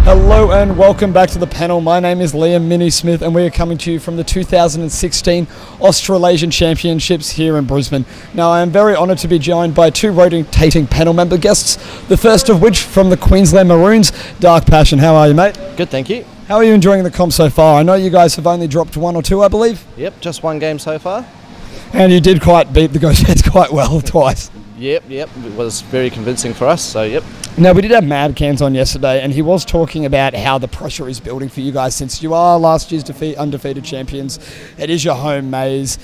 Hello and welcome back to the panel. My name is Liam Minnie Smith and we are coming to you from the 2016 Australasian Championships here in Brisbane. Now I am very honoured to be joined by two rotating panel member guests, the first of which from the Queensland Maroons, Dark Passion. How are you, mate? Good, thank you. How are you enjoying the comp so far? I know you guys have only dropped one or two, I believe. Yep, just one game so far. And you did quite beat the Ghostheads quite well twice. Yep, it was very convincing for us, so yep. Now, we did have Mad Cans on yesterday, and he was talking about how the pressure is building for you guys since you are last year's undefeated champions. It is your home maze.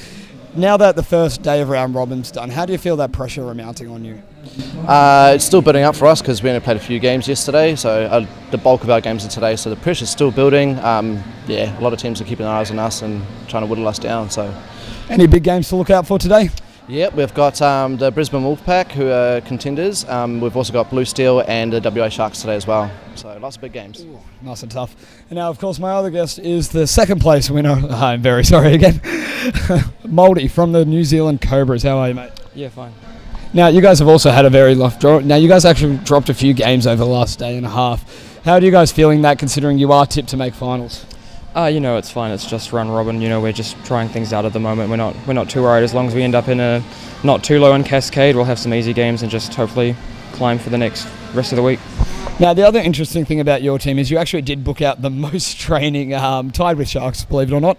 Now that the first day of round robin's done, how do you feel that pressure are mounting on you? It's still building up for us because we only played a few games yesterday, so the bulk of our games are today, so the pressure's still building. A lot of teams are keeping their eyes on us and trying to whittle us down. So, any big games to look out for today? Yep, we've got the Brisbane Wolfpack, who are contenders. We've also got Blue Steel and the WA Sharks today as well. So lots of big games. Ooh, nice and tough. And now, of course, my other guest is the second place winner. I'm very sorry again. Mouldy from the New Zealand Cobras. How are you, mate? Yeah, fine. Now, you guys have also had a very rough draw. Now, you guys actually dropped a few games over the last day and a half. How are you guys feeling that, considering you are tipped to make finals? It's fine. It's just round robin. We're just trying things out at the moment. We're not too worried. As long as we end up in a not too low in Cascade, we'll have some easy games and just hopefully climb for the next rest of the week. Now, the other interesting thing about your team is you actually did book out the most training, tied with Sharks, believe it or not,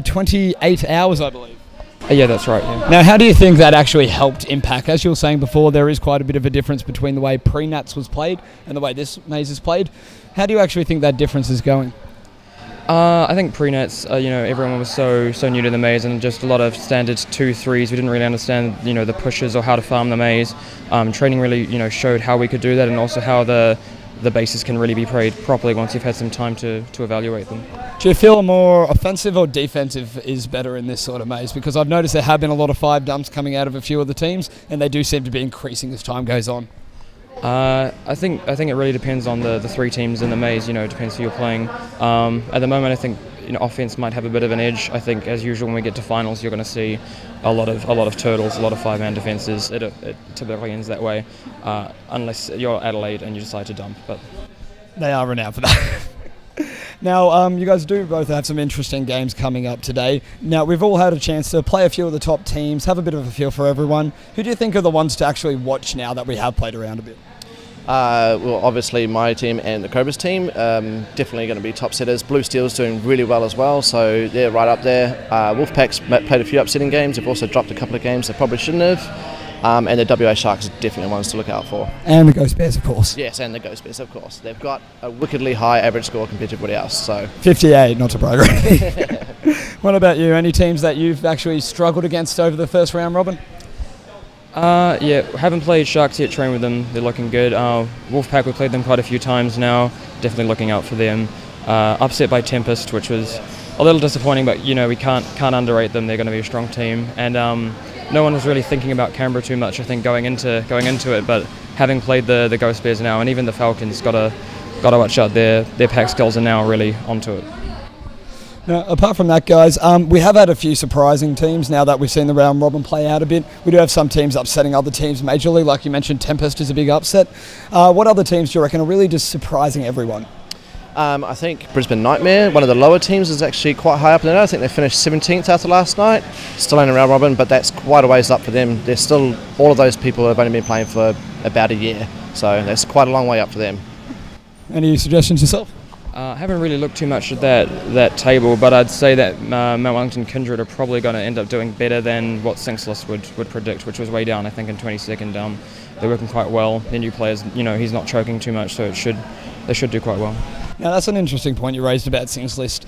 28 hours, I believe. Yeah, that's right. Yeah. Now, how do you think that actually helped impact? As you were saying before, there is quite a bit of a difference between the way pre-Nats was played and the way this maze is played. How do you actually think that difference is going? I think pre-nets, everyone was so new to the maze and just a lot of standard 2-3s. We didn't really understand, the pushes or how to farm the maze. Training really, showed how we could do that and also how the bases can really be played properly once you've had some time to evaluate them. Do you feel more offensive or defensive is better in this sort of maze? Because I've noticed there have been a lot of 5 dumps coming out of a few of the teams and they do seem to be increasing as time goes on. I think it really depends on the 3 teams in the maze. It depends who you're playing. At the moment, I think offense might have a bit of an edge. I think as usual when we get to finals, you're going to see a lot of turtles, a lot of 5-man defences. It typically ends that way, unless you're Adelaide and you decide to dump. But they are renowned for that. Now, you guys do both have some interesting games coming up today. Now, we've all had a chance to play a few of the top teams, have a bit of a feel for everyone. Who do you think are the ones to actually watch now that we have played around a bit? Well, obviously my team and the Cobras team, definitely going to be top setters. Blue Steel's doing really well as well, so they're right up there. Wolfpack's played a few upsetting games. They've also dropped a couple of games they probably shouldn't have. And the WA Sharks are definitely ones to look out for. And the Ghost Bears, of course. Yes, and the Ghost Bears, of course. They've got a wickedly high average score compared to everybody else. So 58, not to brag. What about you? Any teams that you've actually struggled against over the first round robin? Haven't played Sharks yet, trained with them. They're looking good. Wolfpack, we played them quite a few times now. Definitely looking out for them. Upset by Tempest, which was a little disappointing, but we can't underrate them. They're going to be a strong team. And no one was really thinking about Canberra too much, I think, going into it. But having played the Ghost Bears now, and even the Falcons, got to watch out. Their pack skills are now really onto it. Now, apart from that, guys, we have had a few surprising teams now that we've seen the round robin play out a bit. We do have some teams upsetting other teams majorly, like you mentioned, Tempest is a big upset. What other teams do you reckon are really just surprising everyone? I think Brisbane Nightmare, one of the lower teams, is actually quite high up in there. I think they finished 17th after last night. Still in a round robin, but that's quite a ways up for them. They're still, all of those people have only been playing for about a year, so that's quite a long way up for them. Any suggestions yourself? I haven't really looked too much at that table, but I'd say that Mount Wellington Kindred are probably going to end up doing better than what Singslist would predict, which was way down, I think, in 22nd. They're working quite well. Their new players, he's not choking too much, so they should do quite well. Now, that's an interesting point you raised about Singslist.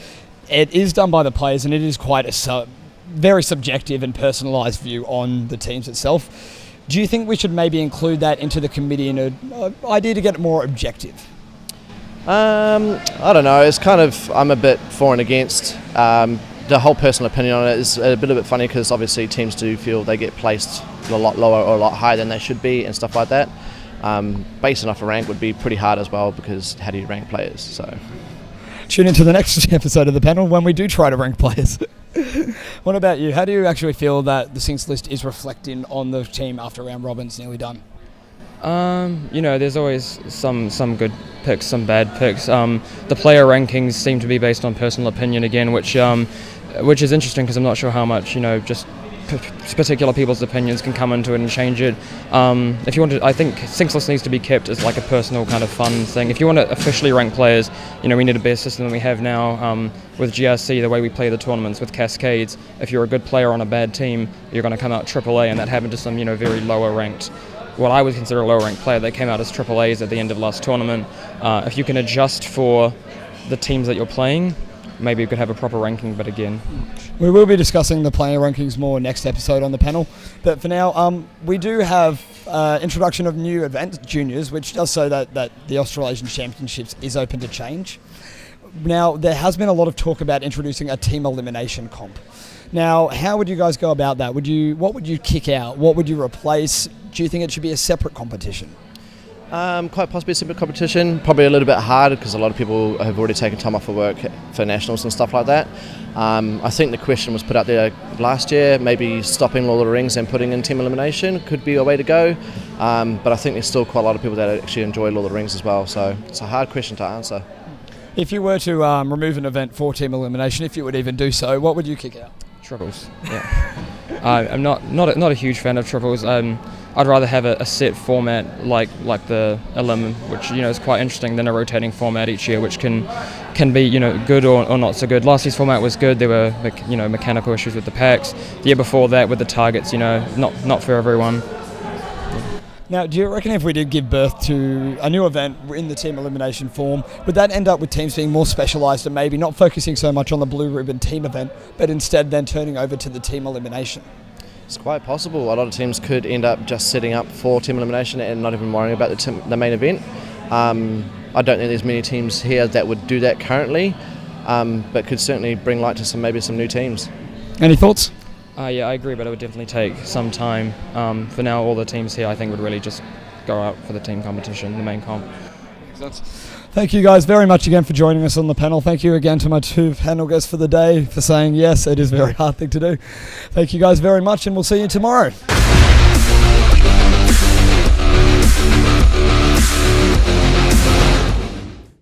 It is done by the players, and it is quite a very subjective and personalised view on the teams itself. Do you think we should maybe include that into the committee in an idea to get it more objective? I don't know. It's kind of, I'm a bit for and against. The whole personal opinion on it is a bit funny because obviously teams do feel they get placed a lot lower or a lot higher than they should be and stuff like that. Basing off a rank would be pretty hard as well, because how do you rank players? So tune into the next episode of the panel when we do try to rank players. What about you? How do you actually feel that the Sinks list is reflecting on the team after round robin's nearly done? There's always some good picks, some bad picks. The player rankings seem to be based on personal opinion again, which is interesting because I'm not sure how much just particular people's opinions can come into it and change it. If you want to, I think Sinkless needs to be kept as like a personal kind of fun thing. If you want to officially rank players, we need a better system than we have now with GRC, the way we play the tournaments with cascades. If you're a good player on a bad team, you're going to come out AAA, and that happened to some very lower ranked, what I would consider a lower ranked player. They came out as AAAs at the end of last tournament. If you can adjust for the teams that you're playing, maybe you could have a proper ranking, but again, we will be discussing the player rankings more next episode on the panel. But for now, we do have introduction of new event juniors, which does say that the Australasian Championships is open to change. Now, there has been a lot of talk about introducing a team elimination comp. Now, how would you guys go about that? What would you kick out? What would you replace? Do you think it should be a separate competition? Quite possibly a separate competition. Probably a little bit harder because a lot of people have already taken time off of work for nationals and stuff like that. I think the question was put out there last year, maybe stopping Lord of the Rings and putting in team elimination could be a way to go. But I think there's still quite a lot of people that actually enjoy Lord of the Rings as well. So it's a hard question to answer. If you were to remove an event for team elimination, if you would even do so, what would you kick out? Triples. Yeah. I'm not a huge fan of triples. I'd rather have a set format like the Elim, which is quite interesting, than a rotating format each year, which can be good or not so good. Last year's format was good. There were mechanical issues with the packs. The year before that with the targets, not for everyone. Now, do you reckon if we did give birth to a new event in the team elimination form, would that end up with teams being more specialised and maybe not focusing so much on the blue ribbon team event, but instead then turning over to the team elimination? It's quite possible. A lot of teams could end up just setting up for team elimination and not even worrying about the main event. I don't think there's many teams here that would do that currently, but could certainly bring light to maybe some new teams. Any thoughts? Yeah, I agree, but it would definitely take some time. For now, all the teams here, I think, would really just go out for the team competition, the main comp. Makes sense. Thank you guys very much again for joining us on the panel. Thank you again to my two panel guests for the day for saying yes, it is a very hard thing to do. Thank you guys very much, and we'll see you tomorrow.